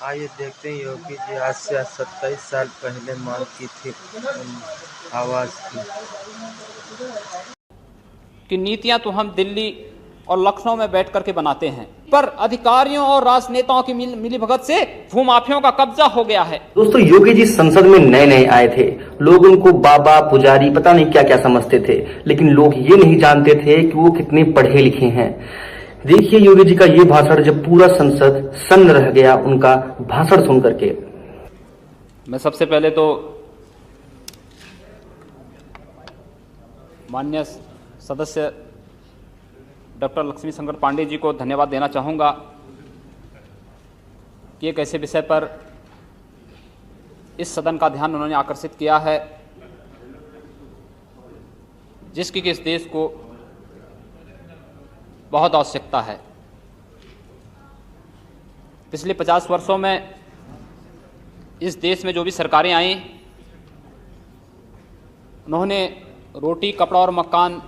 आइए देखते हैं योगी जी आज से 27 साल पहले मांग की थी आवाज की। कि नीतियां तो हम दिल्ली और लखनऊ में बैठ करके बनाते हैं, पर अधिकारियों और राजनेताओं की मिलीभगत से भूमाफियाओं का कब्जा हो गया है। दोस्तों, योगी जी संसद में नए नए आए थे। लोग उनको बाबा पुजारी पता नहीं क्या क्या समझते थे, लेकिन लोग ये नहीं जानते थे कि वो कितने पढ़े लिखे हैं। देखिए योगी जी का ये भाषण, जब पूरा संसद सन्न रह गया उनका भाषण सुन करके। मैं सबसे पहले तो माननीय सदस्य डॉक्टर लक्ष्मी शंकर पांडे जी को धन्यवाद देना चाहूँगा कि एक ऐसे विषय पर इस सदन का ध्यान उन्होंने आकर्षित किया है जिसकी कि इस देश को बहुत आवश्यकता है। पिछले 50 वर्षों में इस देश में जो भी सरकारें आईं, उन्होंने रोटी, कपड़ा और मकान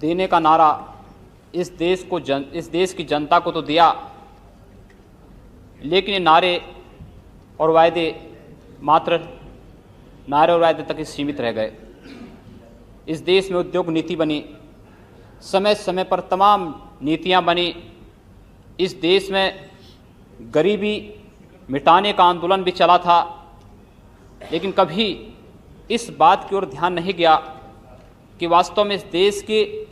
देने का नारा इस देश की जनता को तो दिया, लेकिन ये नारे और वायदे मात्र नारे और वायदे तक ही सीमित रह गए। इस देश में उद्योग नीति बनी, समय समय पर तमाम नीतियां बनी। इस देश में गरीबी मिटाने का आंदोलन भी चला था, लेकिन कभी इस बात की ओर ध्यान नहीं गया कि वास्तव में इस देश के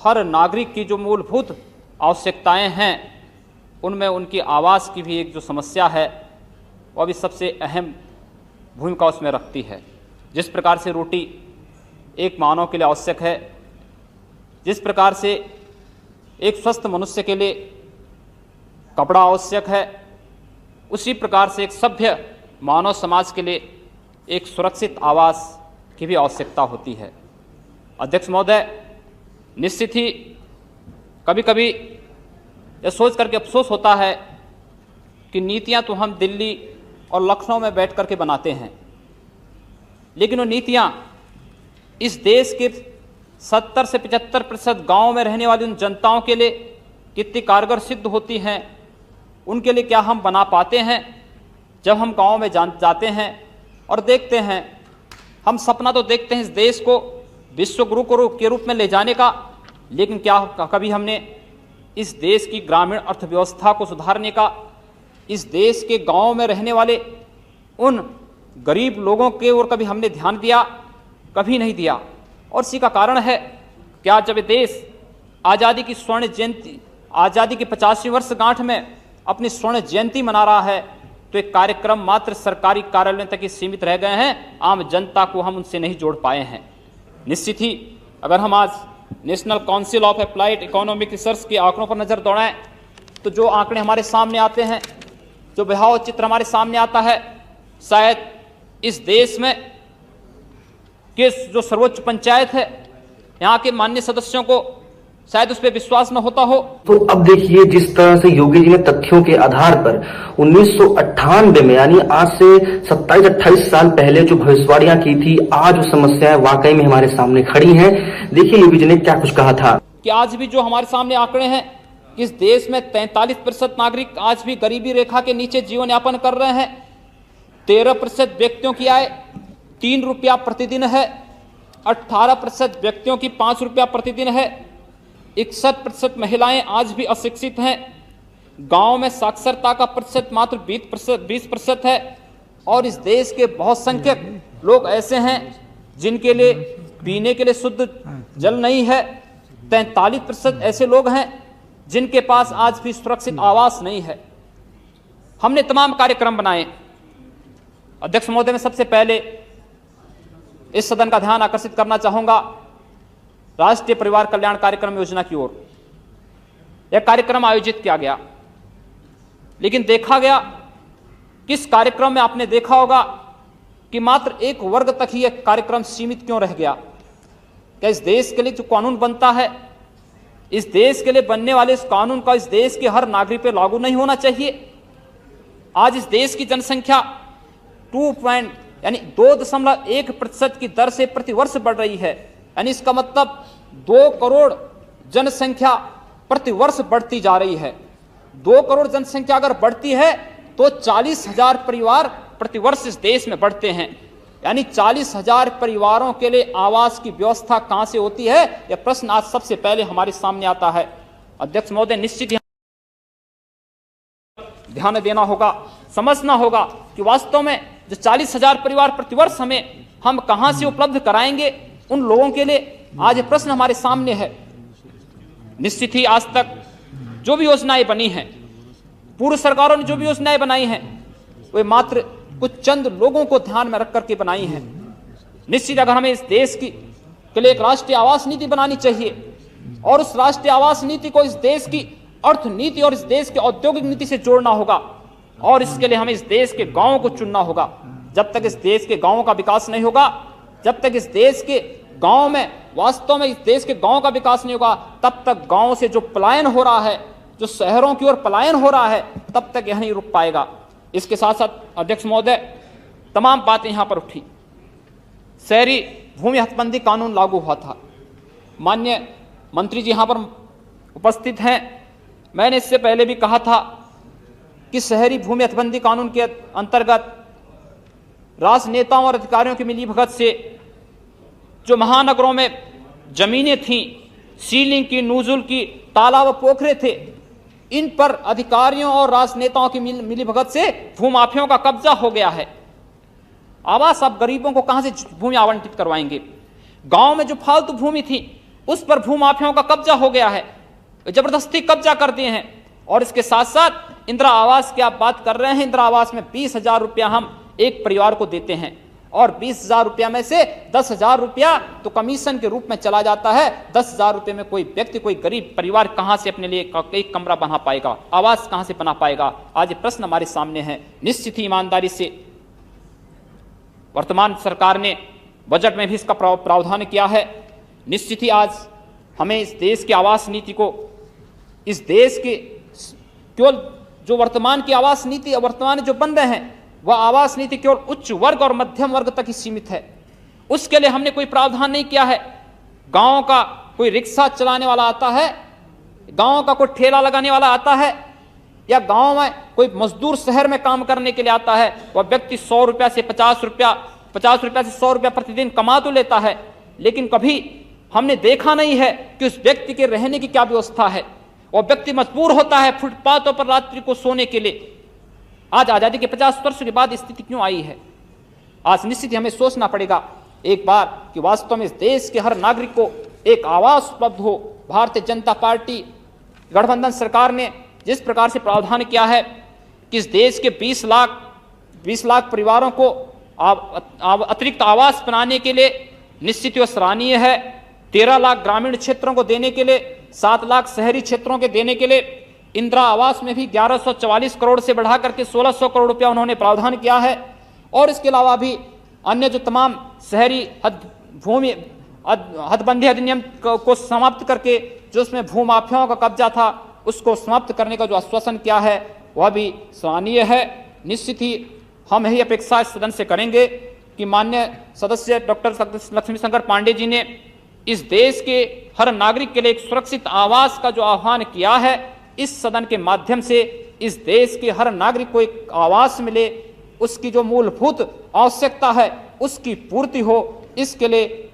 हर नागरिक की जो मूलभूत आवश्यकताएं हैं, उनमें उनकी आवाज़ की भी एक जो समस्या है वह भी सबसे अहम भूमिका उसमें रखती है। जिस प्रकार से रोटी एक मानव के लिए आवश्यक है, जिस प्रकार से एक स्वस्थ मनुष्य के लिए कपड़ा आवश्यक है, उसी प्रकार से एक सभ्य मानव समाज के लिए एक सुरक्षित आवास की भी आवश्यकता होती है। अध्यक्ष महोदय, निश्चित ही कभी कभी यह सोच करके अफसोस होता है कि नीतियां तो हम दिल्ली और लखनऊ में बैठ करके बनाते हैं, लेकिन वो नीतियां इस देश के 70 से 75% गाँव में रहने वाली उन जनताओं के लिए कितनी कारगर सिद्ध होती हैं, उनके लिए क्या हम बना पाते हैं। जब हम गाँव में जाते हैं और देखते हैं, हम सपना तो देखते हैं इस देश को विश्व गुरु के रूप में ले जाने का, लेकिन क्या कभी हमने इस देश की ग्रामीण अर्थव्यवस्था को सुधारने का, इस देश के गाँव में रहने वाले उन गरीब लोगों के ओर कभी हमने ध्यान दिया? कभी नहीं दिया। और इसी का कारण है कि आज जब ये देश आज़ादी की स्वर्ण जयंती, आज़ादी की 50वीं वर्षगांठ में अपनी स्वर्ण जयंती मना रहा है, तो एक कार्यक्रम मात्र सरकारी कार्यालयों तक ही सीमित रह गए हैं। आम जनता को हम उनसे नहीं जोड़ पाए हैं। निश्चित ही अगर हम आज national council of applied economic research के आंकड़ों पर नज़र दौड़ाएं, तो जो आंकड़े हमारे सामने आते हैं, जो बेहाव चित्र हमारे सामने आता है, शायद इस देश में के जो सर्वोच्च पंचायत है, यहाँ के माननीय सदस्यों को शायद उस पर विश्वास न होता हो। तो अब देखिए जिस तरह से योगी जी ने तथ्यों के आधार पर 1998 में, यानी आज से 27-28 साल पहले जो भविष्यवाणियां की थी, आज वो समस्याएं वाकई में हमारे सामने खड़ी हैं। देखिए योगी जी ने क्या कुछ कहा था कि आज भी जो हमारे सामने आंकड़े हैं कि इस देश में 43% नागरिक आज भी गरीबी रेखा के नीचे जीवन यापन कर रहे हैं। 13% व्यक्तियों की आय 3 रुपया प्रतिदिन है। 18% व्यक्तियों की 5 रुपया प्रतिदिन है। 61% महिलाएं आज भी अशिक्षित हैं। गांव में साक्षरता का प्रतिशत मात्र 20% है। और इस देश के बहुत संख्यक लोग ऐसे हैं जिनके लिए पीने के लिए शुद्ध जल नहीं है। 43% ऐसे लोग हैं जिनके पास आज भी सुरक्षित आवास नहीं है। हमने तमाम कार्यक्रम बनाए। अध्यक्ष महोदय, मैं सबसे पहले इस सदन का ध्यान आकर्षित करना चाहूंगा राष्ट्रीय परिवार कल्याण कार्यक्रम योजना की ओर। यह कार्यक्रम आयोजित किया गया, लेकिन देखा गया कि इस कार्यक्रम में आपने देखा होगा कि मात्र एक वर्ग तक ही यह कार्यक्रम सीमित क्यों रह गया। क्या इस देश के लिए जो कानून बनता है, इस देश के लिए बनने वाले इस कानून का इस देश के हर नागरिक पर लागू नहीं होना चाहिए? आज इस देश की जनसंख्या 2.1% की दर से प्रतिवर्ष बढ़ रही है। यानी इसका मतलब 2 करोड़ जनसंख्या प्रतिवर्ष बढ़ती जा रही है। 2 करोड़ जनसंख्या अगर बढ़ती है तो 40,000 परिवार प्रतिवर्ष इस देश में बढ़ते हैं, यानी 40,000 परिवारों के लिए आवास की व्यवस्था कहां से होती है, यह प्रश्न आज सबसे पहले हमारे सामने आता है। अध्यक्ष महोदय, निश्चित ध्यान देना होगा, समझना होगा कि वास्तव में जो 40,000 परिवार प्रतिवर्ष हम कहां से उपलब्ध कराएंगे उन लोगों के लिए, आज ये प्रश्न हमारे सामने है। निश्चित ही आज तक जो भी योजनाएं बनी हैं, पूर्व सरकारों ने जो भी योजनाएं बनाई हैं, वे मात्र कुछ चंद लोगों को ध्यान में रख करके बनाई हैं। निश्चित अगर हमें इस देश के लिए एक राष्ट्रीय आवास नीति बनानी चाहिए और उस राष्ट्रीय आवास नीति को इस देश की अर्थनीति और इस देश के औद्योगिक नीति से जोड़ना होगा, और इसके लिए हमें इस देश के गांवों को चुनना होगा। जब तक इस देश के गांवों का विकास नहीं होगा, जब तक इस देश के गांव में वास्तव में इस देश के गांव का विकास नहीं होगा, तब तक गांव से जो पलायन हो रहा है, जो शहरों की ओर पलायन हो रहा है, तब तक यह नहीं रुक पाएगा। इसके साथ साथ अध्यक्ष महोदय, तमाम बातें यहां पर उठी। शहरी भूमि हदबंदी कानून लागू हुआ था, माननीय मंत्री जी यहां पर उपस्थित हैं। मैंने इससे पहले भी कहा था कि शहरी भूमि हदबंदी कानून के अंतर्गत राजनेताओं और अधिकारियों की मिलीभगत से जो महानगरों में जमीनें थीं, सीलिंग की, नूजुल की, तालाब व पोखरे थे, इन पर अधिकारियों और राजनेताओं की मिलीभगत से भूमाफियों का कब्जा हो गया है। आवास अब गरीबों को कहां से भूमि आवंटित करवाएंगे? गांव में जो फालतू भूमि थी उस पर भूमाफियों का कब्जा हो गया है, जबरदस्ती कब्जा कर दिए हैं। और इसके साथ साथ इंदिरा आवास की आप बात कर रहे हैं, इंदिरा आवास में 20,000 रुपया हम एक परिवार को देते हैं और 20,000 रुपया में से 10,000 रुपया तो कमीशन के रूप में चला जाता है। 10,000 रुपये में कोई व्यक्ति, कोई गरीब परिवार कहां से अपने लिए एक कमरा बना पाएगा, आवास कहां से बना पाएगा? आज ये प्रश्न हमारे सामने है। निश्चित ही ईमानदारी से वर्तमान सरकार ने बजट में भी इसका प्रावधान किया है। निश्चित ही आज हमें इस देश की आवास नीति को, इस देश के केवल जो वर्तमान की आवास नीति, वर्तमान जो बन रहे हैं, वह आवास नीति केवल उच्च वर्ग और मध्यम वर्ग तक ही सीमित है। उसके लिए हमने कोई प्रावधान नहीं किया है। गांव का कोई रिक्शा चलाने वाला आता है, गांव का कोई ठेला लगाने वाला आता है, या गांव में कोई मजदूर शहर में काम करने के लिए आता है, वह व्यक्ति 100 रुपया से 50 रुपया से 100 रुपया प्रतिदिन कमा तो लेता है, लेकिन कभी हमने देखा नहीं है कि उस व्यक्ति के रहने की क्या व्यवस्था है। वह व्यक्ति मजबूर होता है फुटपाथों पर रात्रि को सोने के लिए। आज आजादी के 50 वर्ष के बाद स्थिति क्यों आई है? आज निश्चित ही हमें सोचना पड़ेगा एक बार कि वास्तव में इस देश के हर नागरिक को एक आवास उपलब्ध हो। भारतीय जनता पार्टी गठबंधन सरकार ने जिस प्रकार से प्रावधान किया है कि इस देश के 20 लाख परिवारों को अतिरिक्त आवास बनाने के लिए निश्चित ही सराहनीय है। 13 लाख ग्रामीण क्षेत्रों को देने के लिए, 7 लाख शहरी क्षेत्रों के देने के लिए इंदिरा आवास में भी 1144 करोड़ से बढ़ा करके 1600 करोड़ रुपया उन्होंने प्रावधान किया है। और इसके अलावा भी अन्य जो तमाम शहरी भूमि हदबंदी अधिनियम को समाप्त करके जो उसमें भूमाफियाओं का कब्जा था उसको समाप्त करने का जो आश्वासन किया है वह भी सराहनीय है। निश्चित ही हम यही अपेक्षा इस सदन से करेंगे कि माननीय सदस्य डॉक्टर लक्ष्मीशंकर पांडे जी ने इस देश के हर नागरिक के लिए एक सुरक्षित आवास का जो आह्वान किया है, इस सदन के माध्यम से इस देश के हर नागरिक को एक आवास मिले, उसकी जो मूलभूत आवश्यकता है उसकी पूर्ति हो। इसके लिए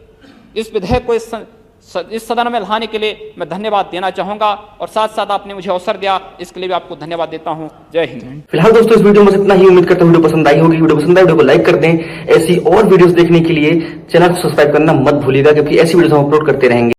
इस विधेयक को इस सदन में लाने के लिए मैं धन्यवाद देना चाहूंगा और साथ साथ आपने मुझे अवसर दिया, इसके लिए भी आपको धन्यवाद देता हूं। जय हिंद। फिलहाल दोस्तों इस वीडियो में इतना ही। उम्मीद करता हूं वीडियो पसंद आई होगी। वीडियो पसंद आए वीडियो को लाइक कर दें। ऐसी और वीडियोस देखने के लिए चैनल को सब्सक्राइब करना मत भूलिएगा, क्योंकि ऐसी वीडियोस हम अपलोड करते रहेंगे।